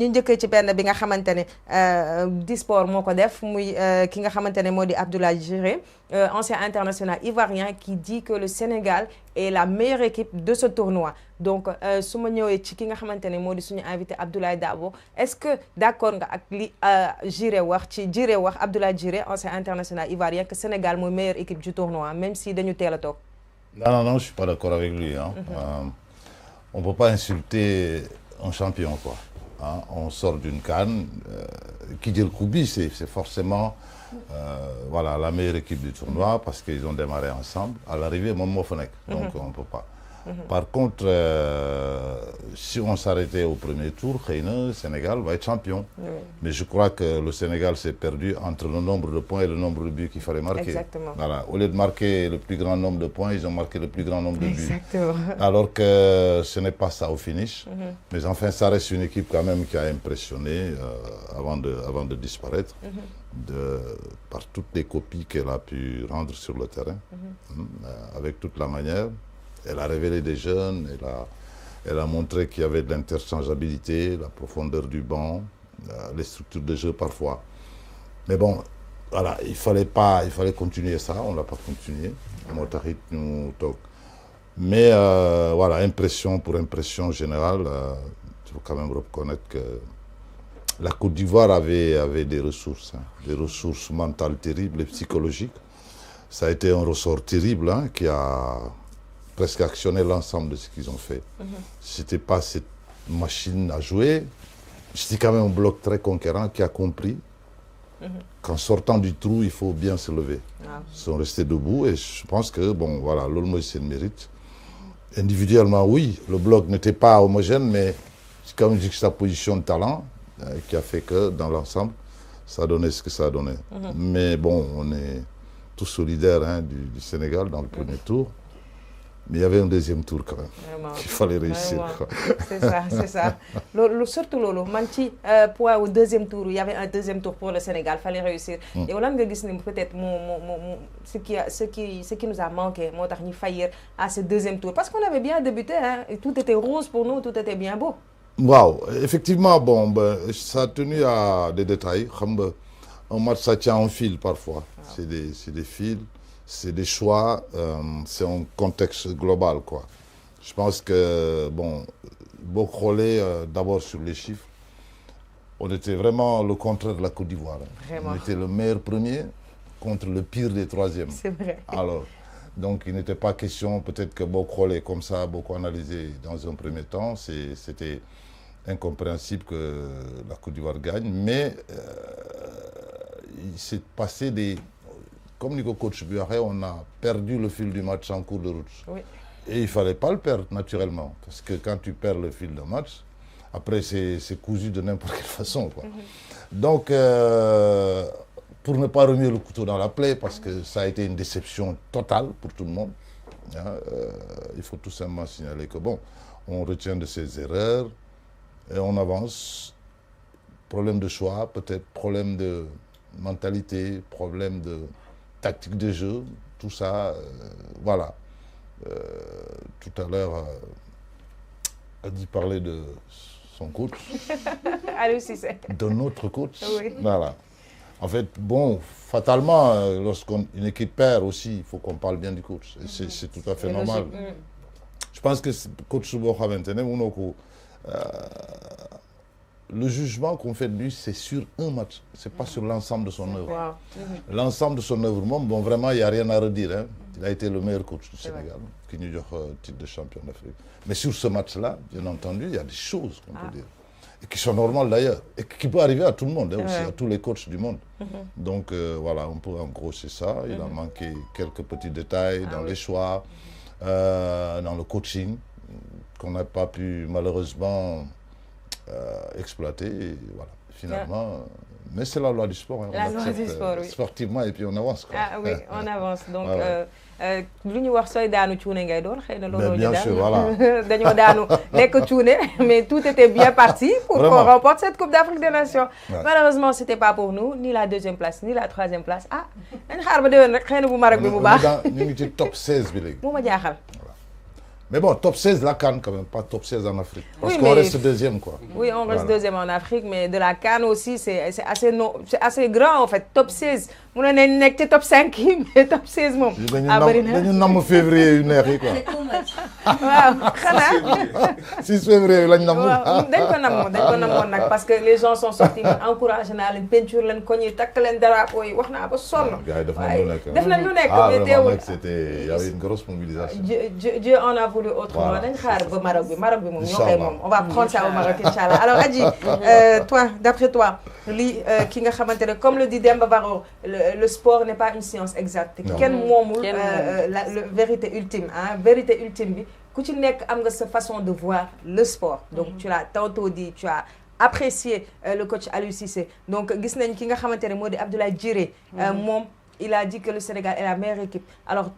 ñu njëkkee ci benn bi nga xamante ne Disport moo ko def muy ki nga xamante ne moo di Abdoulaye Giré ancien international ivoirien qui dit que le Sénégal est la meilleure équipe de ce tournoi donc su ma ñëwee ci ki nga xamante ne moo di suñu invité Abdoulaye Dabo est-ce que d'accord nga ak li Giré wax Abdoulaye Giré ancien international ivoirien que Sénégal mooy meilleure équipe du tournoi même si dañu teel a toog. Non, je suis pas d'accord avec lui hein. On peut pas insulter un champion quoi. Hein, on sort d'une CAN, qui dit le Koubi, c'est forcément voilà, la meilleure équipe du tournoi parce qu'ils ont démarré ensemble. À l'arrivée, Momo Fonek, donc on ne peut pas. Par contre, si on s'arrêtait au premier tour, le Sénégal va être champion. Mais je crois que le Sénégal s'est perdu entre le nombre de points et le nombre de buts qu'il fallait marquer. Exactement. Voilà. Au lieu de marquer le plus grand nombre de points, ils ont marqué le plus grand nombre de buts. Exactement. Alors que ce n'est pas ça au finish. Mais enfin, ça reste une équipe quand même qui a impressionné avant de disparaître. Par toutes les copies qu'elle a pu rendre sur le terrain, avec toute la manière. Elle a révélé des jeunes, elle a montré qu'il y avait de l'interchangeabilité, la profondeur du banc, les structures de jeu parfois. Mais bon, voilà, il fallait continuer ça, on ne l'a pas continué. Mais voilà, impression pour impression générale, il faut quand même reconnaître que la Côte d'Ivoire avait des ressources mentales terribles et psychologiques. Ça a été un ressort terrible hein, qui a presque actionné l'ensemble de ce qu'ils ont fait. Si ce n'était pas cette machine à jouer, c'était quand même un bloc très conquérant qui a compris qu'en sortant du trou, il faut bien se lever. Ils sont restés debout et je pense que, bon, voilà, l'Olmo, c'est le mérite. Individuellement, oui, le bloc n'était pas homogène, mais c'est quand même sa position de talent qui a fait que, dans l'ensemble, ça a donné ce que ça a donné. Mais bon, on est tous solidaires hein, du Sénégal dans le premier tour. Mais il y avait un deuxième tour quand même, qu'il fallait réussir. C'est ça. Surtout Lolo, pour au deuxième tour, il y avait un deuxième tour pour le Sénégal, il fallait réussir. Et on a peut-être ce qui nous a manqué, il faillir à ce deuxième tour. Parce qu'on avait bien débuté, hein, et tout était rose pour nous, tout était bien beau. Waouh, effectivement, bon, ça a tenu à des détails. Un match, ça tient en fil parfois. C'est des fils. C'est des choix, c'est un contexte global, quoi. Je pense que, bon, Bokrolé, d'abord sur les chiffres, on était vraiment le contraire de la Côte d'Ivoire. On était le meilleur premier contre le pire des troisièmes. C'est vrai. Alors, donc il n'était pas question, peut-être que Bokrolé, comme ça, beaucoup analysé dans un premier temps, c'était incompréhensible que la Côte d'Ivoire gagne, mais il s'est passé des... Comme dit le coach Buaré, on a perdu le fil du match en cours de route. Oui. Et il ne fallait pas le perdre naturellement. Parce que quand tu perds le fil d'un match, après c'est cousu de n'importe quelle façon. Quoi. Donc, pour ne pas remettre le couteau dans la plaie, parce que ça a été une déception totale pour tout le monde, hein, il faut tout simplement signaler que bon, on retient de ses erreurs et on avance. Problème de choix, peut-être problème de mentalité, problème de tactique de jeu, tout ça, voilà. Tout à l'heure, a dit parler de son coach, de notre coach, oui. Voilà. En fait, bon, fatalement, lorsqu'une équipe perd aussi, il faut qu'on parle bien du coach. C'est tout à fait normal. Je pense que le coach Souboukha maintenant, le jugement qu'on fait de lui, c'est sur un match. Ce n'est pas sur l'ensemble de son œuvre. L'ensemble de son œuvre, bon, vraiment, il n'y a rien à redire. Hein. Il a été le meilleur coach du Sénégal, qui nous a le titre de champion d'Afrique. Mais sur ce match-là, bien entendu, il y a des choses qu'on peut dire. Et qui sont normales d'ailleurs. Et qui peuvent arriver à tout le monde, hein, aussi, à tous les coachs du monde. Donc voilà, on peut en gros, c'est ça. Il a manqué quelques petits détails dans les choix, dans le coaching, qu'on n'a pas pu malheureusement... exploité, et voilà, finalement. Mais c'est la loi du sport. Hein. La loi du sport, oui. Sportivement, et puis on avance. Quoi. Ah oui, on avance. Donc, lu ñu wax sooy daanu cuune ngay doon xëy na looloo ñu bien sûr, voilà. dañoo daanu nekk cuune, mais tout était bien parti pour qu'on remporte cette Coupe d'Afrique des Nations. Malheureusement, c'était pas pour nous, ni la deuxième place, ni la troisième place. Ah, dañ xaar ba déwén rek xëy na bu Maroc bi mu baax. Ñu ngi ci top 16 bi léegi. Mu ma jaaxal. Mais bon, top 16 la CAN quand même, pas top 16 en Afrique. Parce Oui, qu'on mais- reste deuxième, quoi. Oui, on reste Voilà. deuxième en Afrique, mais de la CAN aussi, c'est assez, c'est assez grand en fait. Top 16. Mu ne nekk ci top 5 yi, mais top 16 moom. Bëri na. dañu namm février yu neex yi quoi. C'est too much. waaw xanaa. 6 février lañ namm. waaw dañ ko namoon nag parce que les gens sont sortis man encouragé naa leen peinture leen koñ yi takk leen drapeau yi wax naa ba sonn. Gars yi def nañ lu nekk. def nañ lu nekk Ah, mais vraiment, teewul. mec, c'était... Il y avait une grosse mobilisation. Dieu en a voulu autrement. Voilà, Dañ xaar ba Maroc bi moom ñoo koy Inch'Allah. moom. On va prendre ça au Maroc, Inch'Allah. Alors Adji, toi, d'après toi, li ki nga xamante ne comme le dit Demba Barrow, le sport n'est pas une science exacte. Non. Kenn moomul Kenn la vérité ultime, hein. Vérité ultime bi ku ci nekk am nga sa façon de voir le sport. Donc tu l'as tantôt dit, tu as apprécié le coach Aliou Cissé. Donc gis nañ ki nga xamante ne moo di Abdoulaye Djiré moom il a dit que le Sénégal est la meilleure équipe. Alors,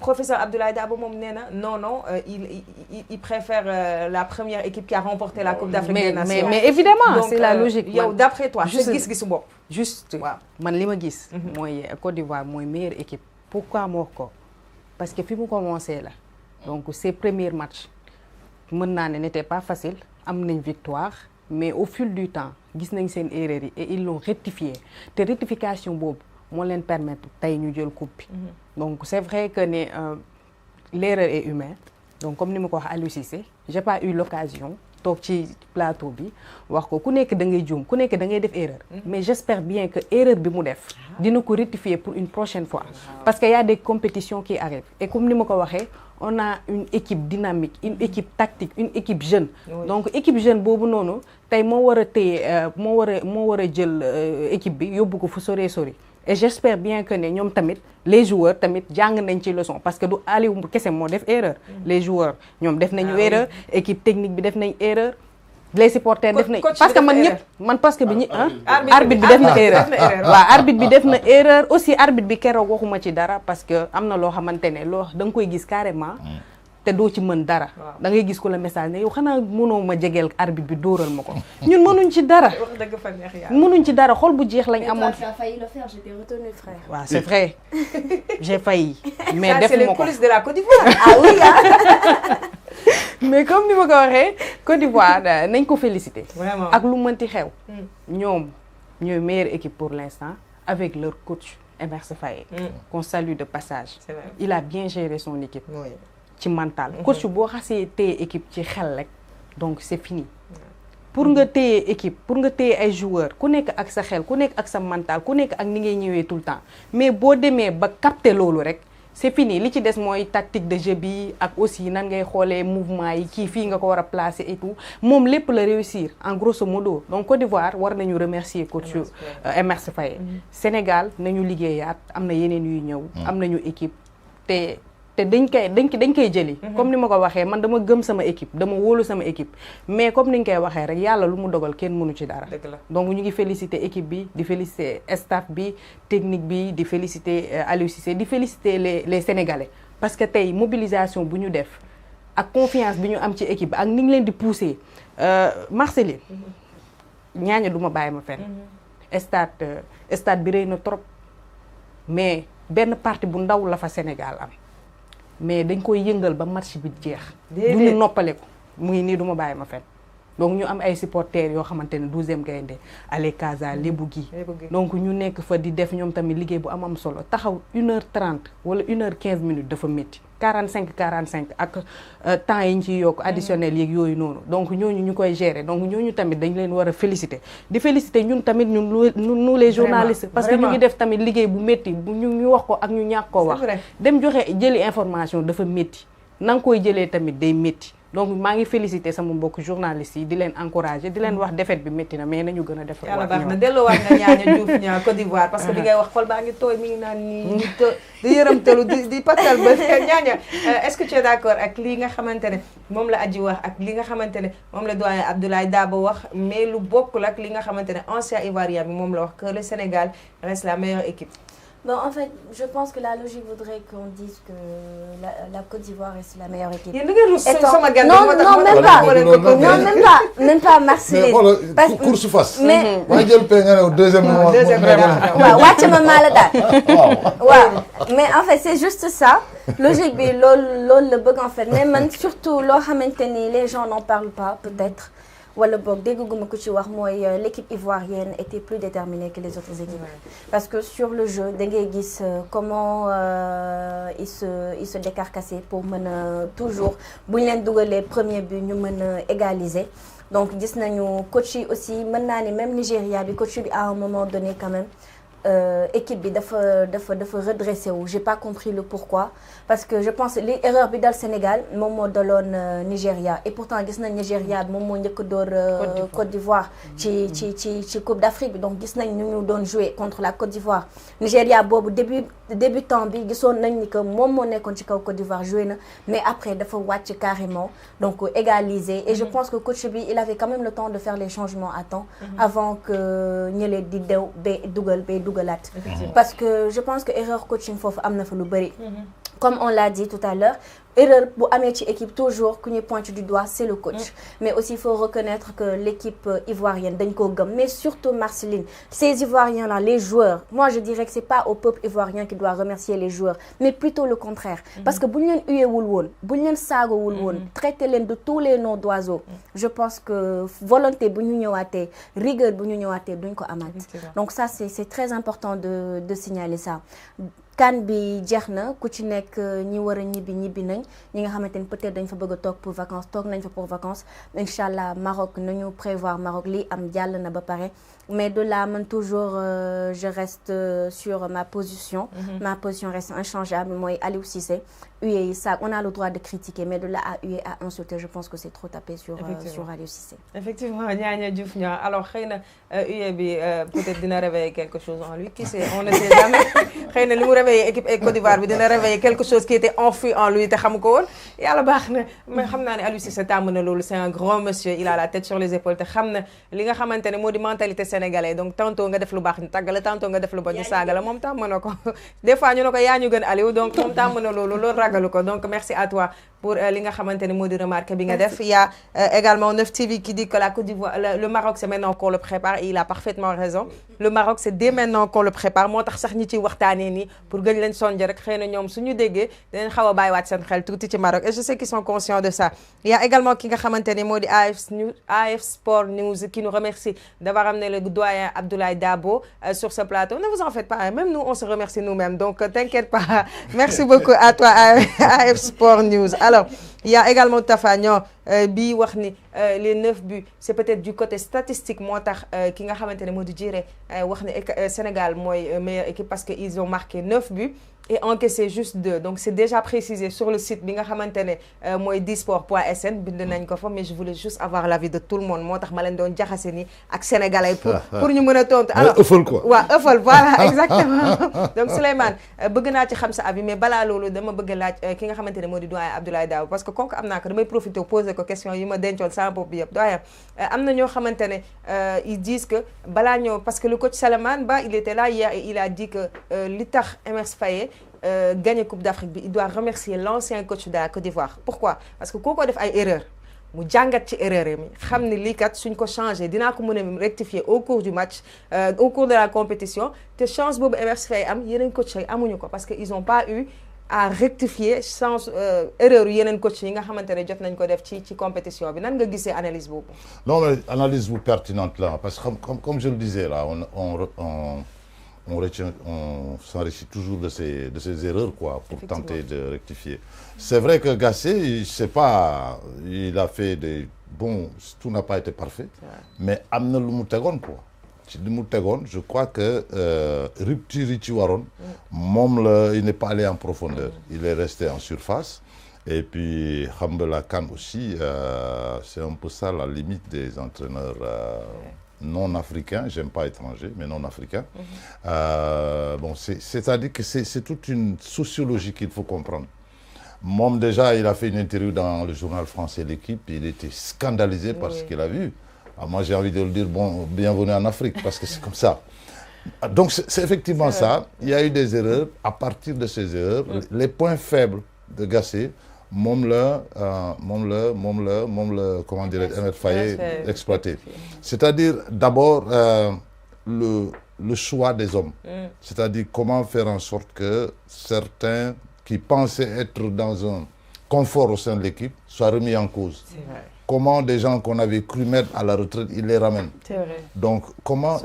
professeur Abdoulaye Dabo moom nee na non, il préfère la première équipe qui a remporté la Coupe d'Afrique des Nations. mais évidemment, Donc, c'est la logique. yow man. d'après toi, Juste- sa gis-gisu bopp. Juste, Waaw. man li ma gis mooy Côte d'Ivoire mooy meilleure équipe. Pourquoi moo ko parce que fi mu commencé la donc ces premiers matchs mën naa ne n'était pas facile am nañ victoire mais au fil du temps gis nañ seen erreur yi et ils l'ont rectifié te rectification boobu moo leen permettre tey ñu jël coupe bi. Donc c'est vrai que ne l'erreur est humaine donc comme ni ma ko wax Aliou Cissé j'ai pas eu l'occasion toog ci plateau bi wax ko ku nekk da ngay juum ku nekk da ngay def erreur mais j'espère bien que erreur bi mu def dina ko rectifier pour une prochaine fois parce que y a des compétitions qui arrivent et comme ni ma ko waxee on a une équipe dynamique une équipe tactique une équipe jeune donc équipe jeune boobu noonu tey moo war a téye moo war a jël équipe bi yóbbu ko fu sori sori et j'espère bien que ne ñoom tamit les joueurs tamit jàng nañ ci leçon parce que du Aliou kese moo def erreur les joueurs ñoom def nañu erreur équipe technique bi def nañ erreur les supporters def nañ parce que man ñëpp man parce que bi ñi arbitre bi def na erreur waaw arbitre bi def na erreur aussi arbitre bi keroog waxuma ci dara parce que am na loo xamante ne loo da nga koy gis carrément te doo ci mën dara da ngay gis ko la message ne yow xanaa mënoo ma jegeel arbitre bi dóoral ma ko ñun mënuñ ci dara Wax dëgg fa neex yàlla. mënuñ ci dara xol bu jeex lañ Mais toi, amoon tu as failli le faire, j'étais retenue, frère. waaw c'est vrai j'ai failli mais Ça, c'est les defuma ko coulisses de la Côte d'Ivoire. Ah oui, hein? mais comme ni ma ko waxee Côte d'Ivoire nañ ko féliciter Vraiment. ak lu mënti xew ñoom ñooy meilleure équipe pour l'instant avec leur coach Emerse Faé qu'on salue de passage C'est vrai. il a bien géré son équipe Oui. ci mental coach boo xasee téye équipe ci xel rek donc c'est fini pour nga téye équipe pour nga téye ay joueurs ku nekk ak sa xel ku nekk ak sa mental ku nekk ak ni ngay ñëwee tout le temps mais boo demee ba capter loolu rek c'est fini li ci des mooy tactique de jeu bi ak aussi nan ngay xoolee mouvement yi kii fii nga ko war a placer et tout moom lépp la réussir en grosso modo donc Côte d'Ivoire war nañu remercier coach Emerse Faé Sénégal nañu liggéeyaat am na yeneen yuy ñëw am nañu équipe te dañ koy jëli comme ni ma ko waxee man dama gëm sama équipe dama wóolu sama équipe mais comme ni ñu koy waxee rek yàlla lu mu dogal kenn mënu ci dara Dëgg la. donc ñu ngi féliciter équipe bi di féliciter staff bi technique bi di féliciter Aliou Cissé di féliciter les Sénégalais parce que tey mobilisation bu ñu def ak confiance bi ñu am ci équipe bi ak ni ngi leen di pousser Marceline ñaaña du ma bàyyi ma fenn stade bi rëy na trop mais benn partie bu ndaw la fa Sénégal am mais dañ koy yëngal ba match bi jeex du ñu noppale ko mu ngi nii du ma bàyyi ma fen donc ñu am ay supporters yoo xamante ne 12e gaynde ale Casa lébu gi donc ñu nekk fa di def ñoom tamit liggéey bu am solo taxaw 1h30 wala 1h15 dafa métti 45 ak temps yi ñu ciy yokk additionnel yeeg yooyu noonu donc ñooñu ñu koy gérer donc ñooñu tamit dañ leen war a féliciter di féliciter ñun tamit ñun les journalistes parce que ñu ngi def tamit liggéey bu métti bu ñu wax ko ak ñu ñàkk koo wax dem joxe jëli information dafa métti na nga koy jëlee tamit day métti donc maa ngi féliciter sama mbokk journalistes yi di leen encourager di leen wax défaite bi métti na mais nañu gën a def yàlla baax na delloowaat nga ñaaña Diouf ñaa Côte d'Ivoire parce que bi ngay wax xol baa ngi tooy mi ngi naan nii di yërëmtalu di pattal ba ñaaña est-ce que tu es d'accord ak li nga xamante ne moom la Adji wax ak li nga xamante ne moom la doyen Abdoulaye Dabo wax mais lu bokkul ak li nga xamante ne ancien Ivoirien bi moom la wax que le Sénégal reste la meilleure équipe. Bon, en fait, je pense que la logique voudrait qu'on dise que la Côte d'Ivoire est la meilleure équipe. Non, même pas Marseille. Mais course face. Mais deuxième moment. Mais en fait, c'est juste ça. Logique, le bug en fait. Mais surtout, les gens n'en parlent pas, peut-être. L'équipe ivoirienne était plus déterminée que les autres équipes. Parce que sur le jeu, comment ils se décarcassaient pour toujours, les premiers buts, nous égaliser. Donc, nous coach aussi, même Nigeria, coach à un moment donné quand même. Équipe bi dafa redresser wu. J'ai pas compris le pourquoi parce que je pense l'erreur bi dal Sénégal moom moo daloon Nigeria et pourtant gis nañ Nigeria moom moo njëkk door Côte d'Ivoire ci Coupe d'Afrique bi donc gis nañ ñu doon jouer contre la Côte d'Ivoire. Nigeria boobu débutant bi gisoon nañ ni que moom moo nekkoon ci kaw Côte d'Ivoire joué na mais après dafa wàcc carrément donc égaliser et je pense que coach bi il avait quand même le temps de faire les changements à temps avant que ñële di dew ba dugal parce que je pense que erreur coaching foofu am na fa lu bari. Comme on l'a dit tout à l'heure, erreur pour Améti équipe toujours qu'on pointe du doigt, c'est le coach. Mais aussi il faut reconnaître que l'équipe ivoirienne mais surtout Marceline, ces Ivoiriens-là, les joueurs, moi je dirais que c'est pas au peuple ivoirien qui doit remercier les joueurs, mais plutôt le contraire. Parce que Bounien Uye Wulwon, Bounien Sago Wulwon, traitez-les de tous les noms d'oiseaux. Je pense que volonté Bounien rigueur Bounien donc amat. Donc ça c'est très important de signaler ça. Kan bi jeex na ku ci nekk ñi war a ñibbi nañ ñi nga xamante ni peut-être dañ fa bëgg a toog pour vacances toog nañ fa pour vacances inchallah Maroc nañu prévoir Maroc lii am jàll na ba pare mais de là man toujours je reste sur ma position reste inchangeable mooy Aliou Cissé hué ça on a le droit de critiquer mais de là à huer à insulter je pense que c'est trop tapé sur Aliou Cissé. Effectivement Niania Diouf alors xëy na hué bi peut-être dina réveiller quelque chose en lui qui sait on ne sait jamais xëy na li mu réveiller équipe Côte d'Ivoire bi dina réveiller quelque chose qui était enfui en lui te xam ko woon yàlla baax na mais xam naa ne Aliou Cissé tàmm na loolu c'est un grand monsieur il a la tête sur les épaules te xam na li nga xamante ne moo di mentalité sénégalais donc tantôt nga def lu baax ñu tàggale tantôt nga def lu bon ñu saagala moom tàmm na ko des fois ñu ne ko yaa ñu gën Aliou donc moom tàmm na loolu ragalu ko donc merci à toi pour li nga xamante ne moo di remarque bi nga def. Il y a également 9TV qui dit que la Côte d'Ivoire le Maroc c'est maintenant qu'on le prépare et il a parfaitement raison. Le Maroc c'est dès maintenant qu'on le prépare moo tax sax ñi ciy waxtaanee nii pour gën leen sonj rek xëy na ñoom suñu déggee dinañ xaw a bàyyiwaat seen xel tuuti ci Maroc et je sais qu'ils sont conscients de ça. Il y a également ki nga xamante ne moo di AF Sport News qui nous remercie d'avoir amené le doyen Abdoulaye Dabo sur ce plateau. Ne vous en faites pas, même nous on se remercie nous-mêmes donc t'inquiète pas. Merci beaucoup à toi AF Sport News. Alors, il y a également Tafa Niang bi wax ni les 9 buts c'est peut-être du côté statistique moo tax ki nga xamante ne moo di Jiré wax ne Sénégal mooy meilleure équipe parce que ils ont marqué 9 buts et encaissé juste 2 donc c'est déjà précisé sur le site bi nga xamante ne mooy disport.sn bind nañ ko fa mais je voulais juste avoir l'avis de tout le monde moo tax ma leen doon jaxase ni ak sénégalais pour ñu mën a tontu. alors ëffal quoi waaw ëffal voilà exactement donc Souleymane bëgg naa ci xam sa avis mais balaa loolu dama bëgg laaj ki nga xamante ne moo di doyen Abdoulaye Daw parce que kooku am naa ko damay profiter poser ko question yi ma dencoon sama bopp bi yëpp doyen am na ñoo xamante ne ils disent que balaa ñëw parce que le coach Salamane Ba il était là hier et il a dit que li tax Emerse Faé gagner Coupe d'Afrique bi il doit remercier l'ancien coach de la Côte d'Ivoire. Pourquoi? Parce que kooko def ay erreurs mu jàngat ci erreur yi xam ne lii kat suñ ko changé dinaa ko mën a rectifier au cours du match au cours de la compétition te chance boobu Emerse Faé am yeneen coach yi amuñu ko parce que ils ont pas eu à rectifier sans erreur yeneen coach yi nga xamante ne jot nañ ko def ci compétition bi nan nga gisee analyse boobu. Non mais analyse bu pertinente là parce que comme je le disais là on s'enrichit toujours de ces erreurs quoi pour tenter de rectifier. C'est vrai que Gassé, je sais pas, il a fait des bon, tout n'a pas été parfait, mais am na lu mu tegoon quoi. Ci li mu tegoon, je crois que rupture yi ci waroon moom la il n'est pas allé en profondeur. Il est resté en surface. Et puis xam nga la CAN aussi c'est un peu ça la limite des entraîneurs non africains, j'aime pas étrangers, mais non africains. Bon, c'est-à-dire que c'est toute une sociologie qu'il faut comprendre. Moom déjà, il a fait une interview dans le journal français L'Équipe, il était scandalisé par ce qu'il a vu. Ah, moi, j'ai envie de le dire, bon, bienvenue en Afrique, parce que c'est comme ça. Donc c'est effectivement ça. Il y a eu des erreurs. À partir de ces erreurs, les points faibles de Gassé, comment dire, Ahmed Faye exploité. C'est-à-dire d'abord le choix des hommes. C'est-à-dire comment faire en sorte que certains qui pensaient être dans un confort au sein de l'équipe soient remis en cause. C'est vrai. Comment des gens qu'on avait cru mettre à la retraite, ils les ramènent. C'est vrai. Donc comment...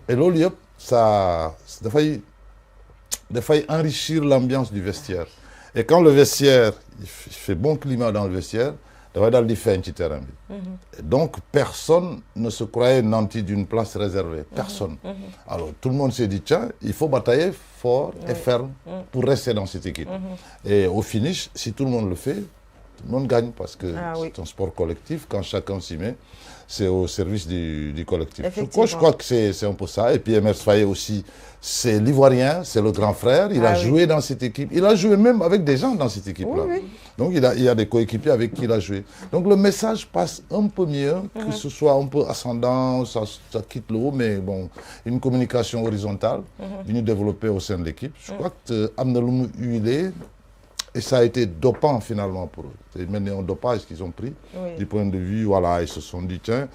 Et l'OLIEP, ça dafay enrichir l'ambiance du vestiaire. Et quand le vestiaire, il fait bon climat dans le vestiaire, dafay daal di feeñ ci terrain bi. Donc personne ne se croyait nanti d'une place réservée. Personne. Alors tout le monde s'est dit, tiens, il faut batailler fort et ferme pour rester dans cette équipe. Et au finish, si tout le monde le fait, tout le monde gagne parce que c'est un sport collectif. Quand chacun s'y met, c'est au service du collectif. Je crois que c'est un peu ça. Et puis Emerse Faé aussi, c'est l'Ivoirien, c'est le grand frère. Il a joué dans cette équipe. Il a joué même avec des gens dans cette équipe-là. Donc il y a des coéquipiers avec qui il a joué. Donc le message passe un peu mieux, que ce soit un peu ascendant, ça quitte le haut, mais bon, une communication horizontale venue développer au sein de l'équipe. Je crois que Amneloum huilé. Et ça a été dopant finalement pour eux. C'est maintenant un dopage qu'ils ont pris. Du point de vue, voilà, ils se sont dit, tiens,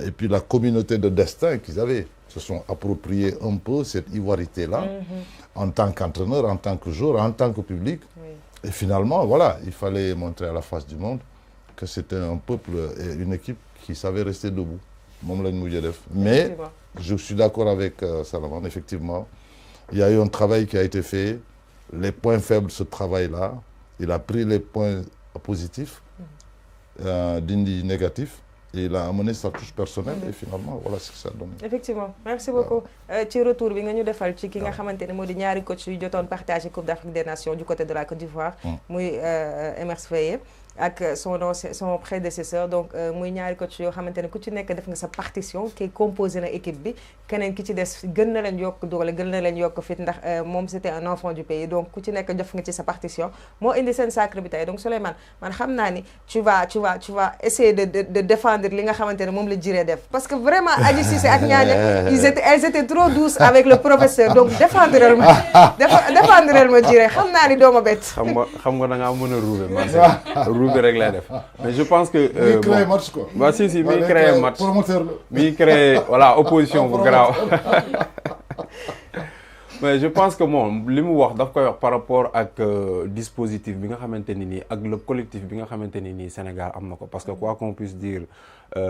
et puis la communauté de destin qu'ils avaient, se sont appropriés un peu cette ivoirité-là, en tant qu'entraîneur, en tant que joueur, en tant que public. Et finalement, voilà, il fallait montrer à la face du monde que c'était un peuple et une équipe qui savait rester debout. Mais je suis d'accord avec Salaman, effectivement, il y a eu un travail qui a été fait. Les points faibles de ce travail-là, il a pris les points positifs, d'Indi négatifs, et il a amené sa touche personnelle, et finalement, voilà ce que ça donne. Effectivement, merci beaucoup. Tu retour, bi nga ñu defal ci ki nga xamantene modi ñaari coach yu jotoon partager Coupe d'Afrique des Nations du côté de la Côte d'Ivoire, muy Emerse Faé ak son prédécesseur, donc muy ñaari coach yoo xamantene ku ci nekk def nga sa partition qui composé na équipe bi, keneen ki ci des gën na leen yokk doole, gën na leen yokk fit ndax moom c'était un enfant du pays, donc ku ci nekk def nga ci sa partition moo indi seen sacre bi tey. Donc Souleymane, man xam naa ni tu vas essayer de défendre li nga xamantene moom la jiree def, parce que vraiment Adji Cissé ak Ñaña elles étaient trop douces avec le professeur, donc défendrel ma jiree, xam naa ni dooma bett. xam nga da ngaa mën a ruube man ruube rek lay def, mais je pense que mi créé match quoi. Bah si mi créé match, promoteur mi créé voilà opposition bu graaw. Mais je pense que moom li mu wax daf koy wax par rapport ak dispositif bi nga xamante ni nii ak le collectif bi nga xamante ni nii Sénégal am na ko, parce que quoi qu'on puisse dire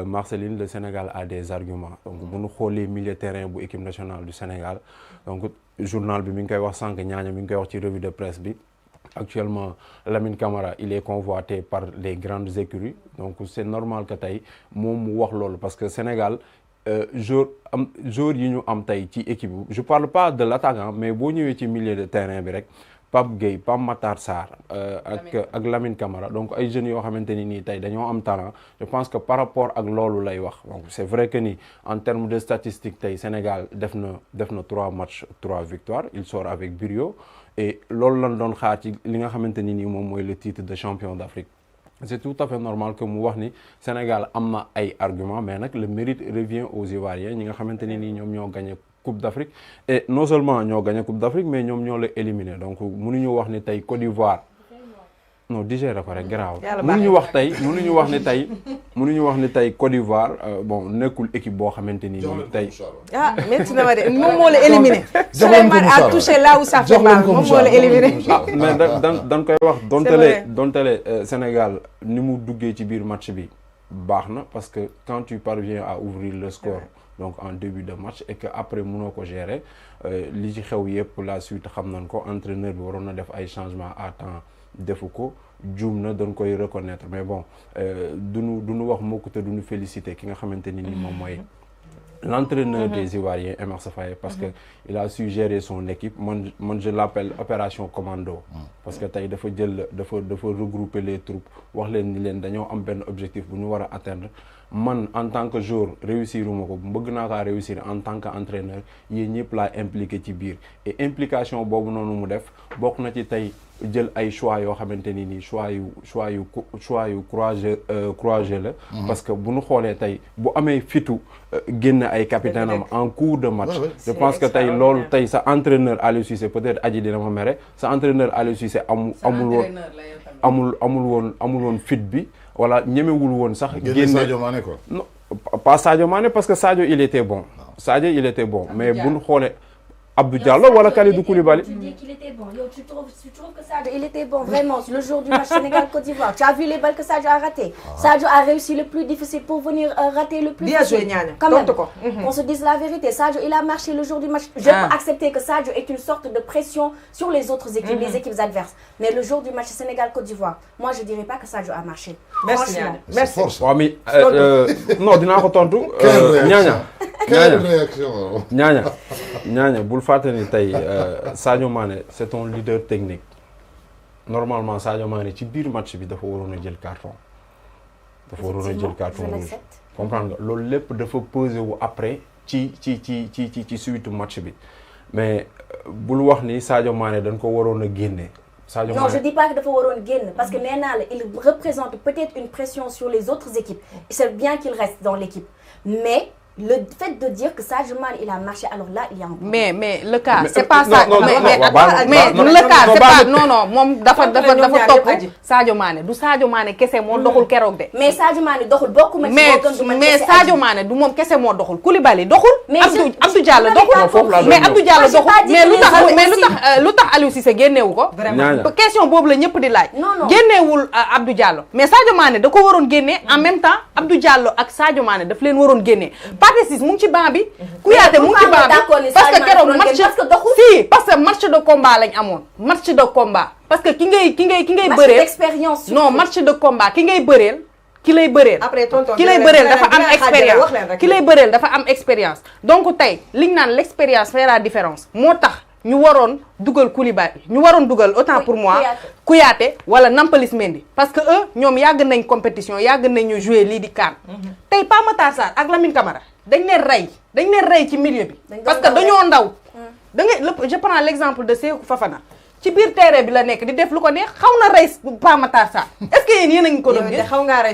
Marceline, le Sénégal a des arguments. Donc bu ñu xoolee milieu terrain bu équipe nationale du Sénégal, donc journal bi mi ngi koy wax sànq Ñaaña mi ngi koy wax ci revue de presse bi. Actuellement, Lamine Camara, il est convoité par les grandes écuries. Donc c'est normal que tey moom mu wax loolu, parce que Sénégal jour yi ñu am tey ci équipe bi, je parle pas de l'attaquant, mais boo ñëwee ci milieu de terrain bi rek Pape Gueye, Pape Matar Sarr ak Lamine Camara, donc ay jeunes yoo xamante ni nii tey dañoo am talent. Je pense que par rapport ak loolu lay wax. Donc c'est vrai que ni en termes de statistiques tey Sénégal def na 3 matchs 3 victoires, il sort avec brio, et loolu lañ doon xaar ci li nga xamante ni nii moom mooy le titre de champion d'Afrique. C'est tout à fait normal que mu wax ni Sénégal am na ay arguments, mais nag le mérite revient aux Ivoiriens ñi nga xamante ni nii ñoom ñoo gagné Coupe d'Afrique, et non seulement ñoo gagné Coupe d'Afrique, mais ñoom ñoo la éliminé. Donc mënuñu wax ni tey Côte d'Ivoire non digéré ko rek garaaw. mënuñu wax ni tey Côte d'Ivoire bon nekkul équipe boo xamante ni nii tey. Ah métti na ma de moom moo la éliminé. Souleymane a touché là où ça fait mal, moom moo la éliminé. Mais dañ koy wax dontale Sénégal ni mu duggee ci biir match bi baax na, parce que quand tu parviens à ouvrir le score donc en début de match, et que après mënoo ko gérer, li ci xew yëpp la suite xam nañ ko, entraîneur bi waroon na def ay changements à temps defu ko, juum na, dañ koy reconnaître, mais bon duñu wax mukk te duñu féliciter ki nga xamante ni nii moom mooy l'entraîneur des Ivoiriens, Emerse Faé, parce que il a su gérer son équipe. Moi je l'appelle opération commando, parce que tey dafa regrouper les troupes, wax leen ni leen dañoo am benn objectif bu ñu war a atteindre. Man en tant que joueur réussir uma ko, bëgg naa kaa réussir en tant que entraîneur, yéen ñëpp laa impliqué ci biir, et implication boobu noonu mu def bokk na ci tey jël ay choix yoo xamante ni nii choix yu courageux la. parce que bu ñu xoolee tey bu amee fitu génn ay capitaine am en cours de match. je pense que tey loolu tey sa entraîneur Aliou Cissé peut-être aji dina ma mere sa entraîneur Aliou Cissé amul woon fit bi wala ñemewul woon sax. génne Sadio Mané quoi. non pas Sadio Mané parce que Sadio il était bon. Sadio il était bon mais bu ñu xoolee. Abdou Diallo wala Kalidou Koulibaly. Tu dis qu'il était bon. Yo, tu trouves que Sadio il était bon vraiment le jour du match Sénégal-Côte d'Ivoire. Tu as vu les balles que Sadio a ratées. Sadio a réussi le plus difficile pour venir rater le plus difficile. Quand même. On se dise la vérité. Sadio il a marché le jour du match. Je peux accepter que Sadio est une sorte de pression sur les autres équipes, les équipes adverses. Mais le jour du match Sénégal-Côte d'Ivoire, moi je dirais pas que Sadio a marché. Merci Franchement. merci. waaw mais non dinaa ko tontu. Quelle réaction. ñaaña bul fàtte ni tey Sadio Mané c'est ton leader technique normalement Sadio Mané ci biir match bi dafa waroon a jël carton. dafa waroon a jël carton rouge comprendre nga loolu lépp dafa posé wu après ci suite match bi mais bul wax ni Sadio Mané dañ ko waroon a génne. Sadio Mané non je dis pas que dafa waroon génn parce que nee naa la il représente peut-être une pression sur les autres équipes et c'est bien qu'il reste dans l'équipe mais le fait de dire que Sadio Mané il a marché alors là il y a un mais le cas c'est pas ça mais le cas c'est pas non moom dafa topp Sadio Mané du Sadio Mané kese moo doxul keroog de. mais Sadio Mané doxul bokkuma ci mais Sadio Mané du moom kese moo doxul Koulibaly doxul. Abdou Diallo doxul mais Abdou Diallo doxul mais lu tax Aliou Cissé génneewu ko. vraiment question boobu la ñëpp di laaj. génneewul Abdou Diallo mais Sadio Mané da ko waroon génne en même temps Abdou Diallo ak Sadio Mané daf leen waroon génne. Pathé Ciss mu ngi ci banc bi. Kouyaté mu ngi ci banc bi parce que keroog parce que match de combat lañ amoon match de combat parce que ki ngay bëreel expérience non match de combat ki lay bëreel après tonton ki lay bëreel dafa am expérience ki lay bëreel dafa am expérience donc tey liñ naan l'expérience fait la différence moo tax ñu waroon dugal Koulibaly ñu waroon dugal autant pour moi Kouyaté wala Nampalys Mendy parce que eux ñoom yàgg nañ compétition yàgg nañu jouer lii di CAN tey Pape Matar Sarr ak Lamine Camara dañ leen rey ci milieu bi parce que dañoo ndaw da ngay je prends l'exemple de Sékou Fafana ci biir terrain bi la nekk di def lu ko neex xaw na rey Pape Matar Sarr est-ce que yéen a ngi ko doon gis